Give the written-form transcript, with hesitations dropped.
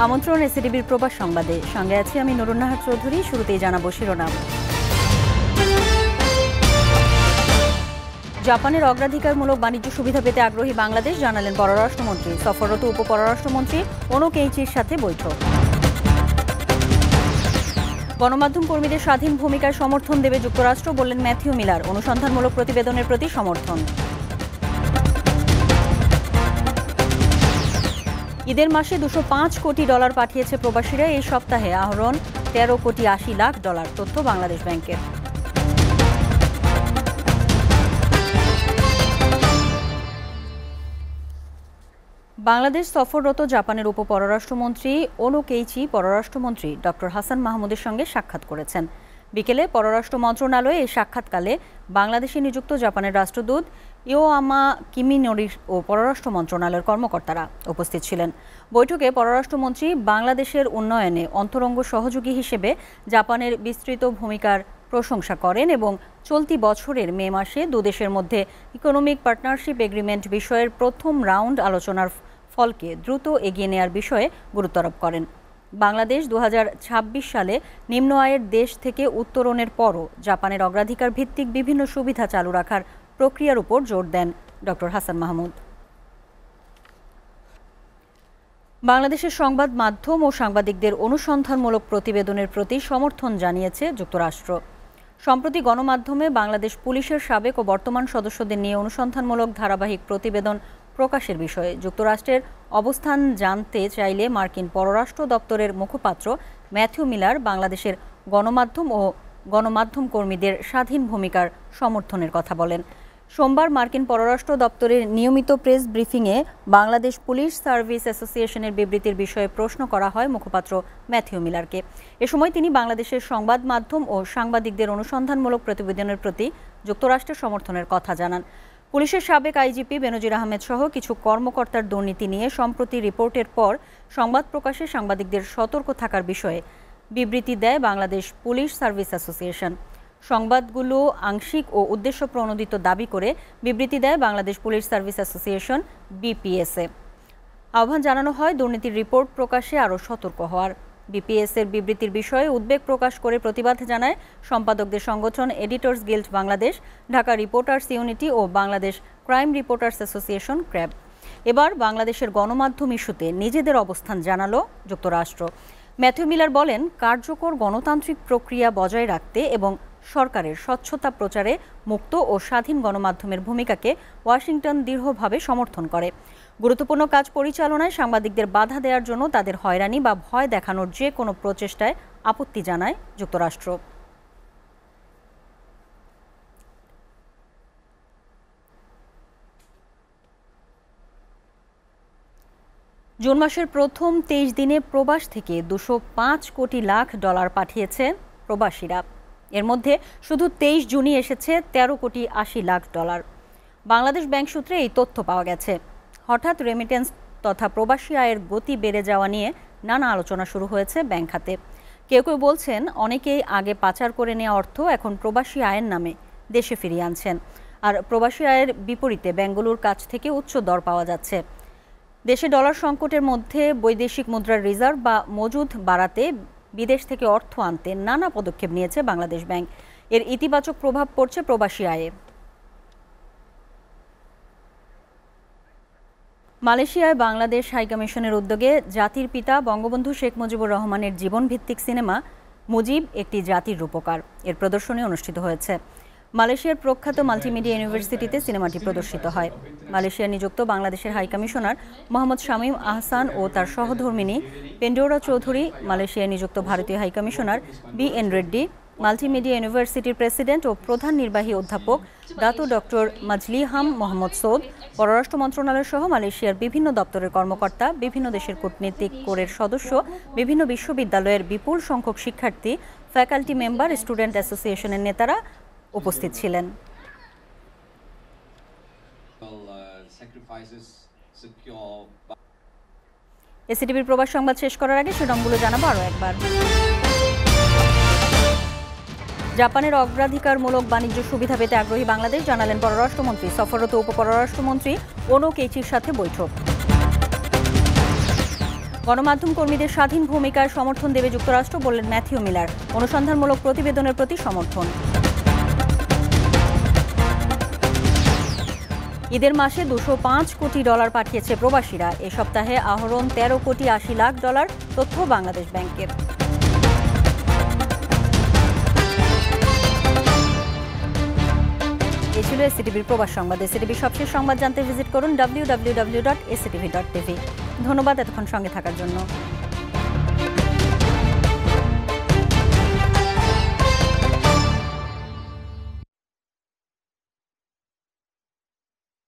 আমন্ত্রণ এসিটিভির প্রবাস সংবাদে। সঙ্গে আছি আমি নুরুন নাহার চৌধুরী। শুরুতেই জানাবো শিরোনাম। জাপানের অগ্রাধিকারমূলক বাণিজ্য সুবিধা পেতে আগ্রহী বাংলাদেশ, জানালেন পররাষ্ট্রমন্ত্রী। সফররত উপপররাষ্ট্রমন্ত্রী ওনো কেইচির সাথে বৈঠক। গণমাধ্যম কর্মীদের স্বাধীন ভূমিকার সমর্থন দেবে যুক্তরাষ্ট্র, বললেন ম্যাথিউ মিলার। অনুসন্ধানমূলক প্রতিবেদনের প্রতি সমর্থন। ঈদের মাসে $205 কোটি পাঠিয়েছে প্রবাসীরা। এই সপ্তাহে আহরণ $13 কোটি 80 লাখ, তথ্য বাংলাদেশ ব্যাংকের। বাংলাদেশ সফররত জাপানের উপপররাষ্ট্রমন্ত্রী ওনো কেইচি পররাষ্ট্রমন্ত্রী ডক্টর হাসান মাহমুদের সঙ্গে সাক্ষাৎ করেছেন। বিকেলে পররাষ্ট্র মন্ত্রণালয়ে এই সাক্ষাৎকালে বাংলাদেশে নিযুক্ত জাপানের রাষ্ট্রদূত ইয়োয়ামা কিমিনোরি ও পররাষ্ট্র মন্ত্রণালয়ের কর্মকর্তারা উপস্থিত ছিলেন। বৈঠকে পররাষ্ট্রমন্ত্রী বাংলাদেশের উন্নয়নে অন্তরঙ্গ সহযোগী হিসেবে জাপানের বিস্তৃত ভূমিকার প্রশংসা করেন এবং চলতি বছরের মে মাসে দুদেশের মধ্যে ইকোনমিক পার্টনারশিপ এগ্রিমেন্ট বিষয়ের প্রথম রাউন্ড আলোচনার ফলকে দ্রুত এগিয়ে নেওয়ার বিষয়ে গুরুত্বারোপ করেন। বাংলাদেশ 2026 সালে নিম্ন আয়ের দেশ থেকে উত্তরণের পরও জাপানের অগ্রাধিকার ভিত্তিক বিভিন্ন সুবিধা চালু রাখার প্রক্রিয়ার উপর জোর দেন ডক্টর হাসান মাহমুদ। বাংলাদেশের সংবাদ মাধ্যম ও সাংবাদিকদের অনুসন্ধানমূলক প্রতিবেদনের প্রতি সমর্থন জানিয়েছে যুক্তরাষ্ট্র। সম্প্রতি গণমাধ্যমে বাংলাদেশ পুলিশের সাবেক ও বর্তমান সদস্যদের নিয়ে অনুসন্ধানমূলক ধারাবাহিক প্রতিবেদন প্রকাশের বিষয়ে যুক্তরাষ্ট্রের অবস্থান জানতে চাইলে মার্কিন পররাষ্ট্র দপ্তরের মুখপাত্র ম্যাথিউ মিলার বাংলাদেশের গণমাধ্যম ও গণমাধ্যম কর্মীদের স্বাধীন ভূমিকার সমর্থনের কথা বলেন। সোমবার মার্কিন পররাষ্ট্র দপ্তরের নিয়মিত প্রেস ব্রিফিংয়ে বাংলাদেশ পুলিশ সার্ভিস অ্যাসোসিয়েশনের বিবৃতির বিষয়ে প্রশ্ন করা হয় মুখপাত্র ম্যাথিউ মিলারকে। এ সময় তিনি বাংলাদেশের সংবাদ মাধ্যম ও সাংবাদিকদের অনুসন্ধানমূলক প্রতিবেদনের প্রতি যুক্তরাষ্ট্রের সমর্থনের কথা জানান। পুলিশের সাবেক আইজিপি বেনজির আহমেদ সহ কিছু কর্মকর্তার দুর্নীতি নিয়ে সম্প্রতি রিপোর্টের পর সংবাদ প্রকাশে সাংবাদিকদের সতর্ক থাকার বিষয়ে বিবৃতি দেয় বাংলাদেশ পুলিশ সার্ভিস অ্যাসোসিয়েশন। সংবাদগুলো আংশিক ও উদ্দেশ্য প্রণোদিত দাবি করে বিবৃতি দেয় বাংলাদেশ পুলিশ সার্ভিস অ্যাসোসিয়েশন বিপিএসএ। আহ্বান জানানো হয় দুর্নীতির রিপোর্ট প্রকাশে আরও সতর্ক হওয়ার। বিপিএসের বিবৃতির বিষয়ে উদ্বেগ প্রকাশ করে প্রতিবাদ জানায় সম্পাদকদের সংগঠন Editors Guild Bangladesh, Dhaka Reporters Unity ও Bangladesh Crime Reporters Association CRAB. এবার বাংলাদেশের গণমাধ্যম ইস্যুতে নিজেদের অবস্থান জানালো যুক্তরাষ্ট্র। ম্যাথিউ মিলার বলেন, কার্যকর গণতান্ত্রিক প্রক্রিয়া বজায় রাখতে এবং সরকারের স্বচ্ছতা প্রচারে মুক্ত ও স্বাধীন গণমাধ্যমের ভূমিকাকে ওয়াশিংটন দৃঢ়ভাবে সমর্থন করে। গুরুত্বপূর্ণ কাজ পরিচালনায় সাংবাদিকদের বাধা দেওয়ার জন্য তাদের হয়রানি বা ভয় দেখানোর যে কোনো প্রচেষ্টায় আপত্তি জানায় যুক্তরাষ্ট্র। জুন মাসের প্রথম 23 দিনে প্রবাস থেকে $205 কোটি পাঠিয়েছে প্রবাসীরা। এর মধ্যে শুধু 23 জুনই এসেছে $13 কোটি 80 লাখ। বাংলাদেশ ব্যাংক সূত্রে এই তথ্য পাওয়া গেছে। হঠাৎ রেমিটেন্স তথা প্রবাসী আয়ের গতি বেড়ে যাওয়া নিয়ে নানা আলোচনা শুরু হয়েছে ব্যাংক খাতে। কেউ কেউ বলছেন অনেকেই আগে পাচার করে নেওয়া অর্থ এখন প্রবাসী আয়ের নামে দেশে ফিরিয়ে আনছেন, আর প্রবাসী আয়ের বিপরীতে ব্যাংকগুলোর কাছ থেকে উচ্চ দর পাওয়া যাচ্ছে। দেশে ডলার সংকটের মধ্যে বৈদেশিক মুদ্রার রিজার্ভ বা মজুদ বাড়াতে বিদেশ থেকে অর্থ আনতে নানা পদক্ষেপ নিয়েছে বাংলাদেশ ব্যাংক। এর ইতিবাচক প্রভাব পড়ছে প্রবাসী আয়ে। মালয়েশিয়ায় বাংলাদেশ হাইকমিশনের উদ্যোগে জাতির পিতা বঙ্গবন্ধু শেখ মুজিবুর রহমানের জীবনভিত্তিক সিনেমা মুজিব একটি জাতির রূপকার এর প্রদর্শনী অনুষ্ঠিত হয়েছে। মালয়েশিয়ার প্রখ্যাত মাল্টিমিডিয়া ইউনিভার্সিটিতে সিনেমাটি প্রদর্শিত হয়। মালয়েশিয়া নিযুক্ত বাংলাদেশের হাইকমিশনার মোহাম্মদ শামীম আহসান ও তার সহধর্মিনী পেন্ডোরা চৌধুরী, মালয়েশিয়ায় নিযুক্ত ভারতীয় হাইকমিশনার BN রেড্ডি, মাল্টিমিডিয়া ইউনিভার্সিটির প্রেসিডেন্ট ও প্রধান নির্বাহী অধ্যাপক দাতু ডক্টর মাজলিহাম মোহাম্মদ সৌদ, পররাষ্ট্র মন্ত্রণালয় সহ মালয়েশিয়ার বিভিন্ন দপ্তরের কর্মকর্তা, বিভিন্ন দেশের কূটনীতিক কোরের সদস্য, বিভিন্ন বিশ্ববিদ্যালয়ের বিপুল সংখ্যক শিক্ষার্থী, ফ্যাকাল্টি মেম্বার, স্টুডেন্ট অ্যাসোসিয়েশনের নেতারা উপস্থিত ছিলেন। এসিটিভির প্রবাস সংবাদ শেষ করার আগে শিরোনামগুলো জানাবো আরও একবার। জাপানের অগ্রাধিকারমূলক বাণিজ্য সুবিধা পেতে আগ্রহী বাংলাদেশ, জানালেন পররাষ্ট্রমন্ত্রী। সফররত উপপররাষ্ট্রমন্ত্রী ওনো কেইচির সাথে বৈঠক। গণমাধ্যম কর্মীদের স্বাধীন ভূমিকায় সমর্থন দেবে যুক্তরাষ্ট্র, বললেন ম্যাথিউ মিলার। অনুসন্ধানমূলক প্রতিবেদনের প্রতি সমর্থন। ঈদের মাসে $205 কোটি পাঠিয়েছে প্রবাসীরা। এ সপ্তাহে আহরণ $13 কোটি 80 লাখ, তথ্য বাংলাদেশ ব্যাংকের। এ ছিল এসিটিভির প্রবাস সংবাদ। এসিটিভির সবশেষ সংবাদ জানতে ভিজিট করুন www.actv.tv। ধন্যবাদ এতক্ষণ সঙ্গে থাকার জন্য।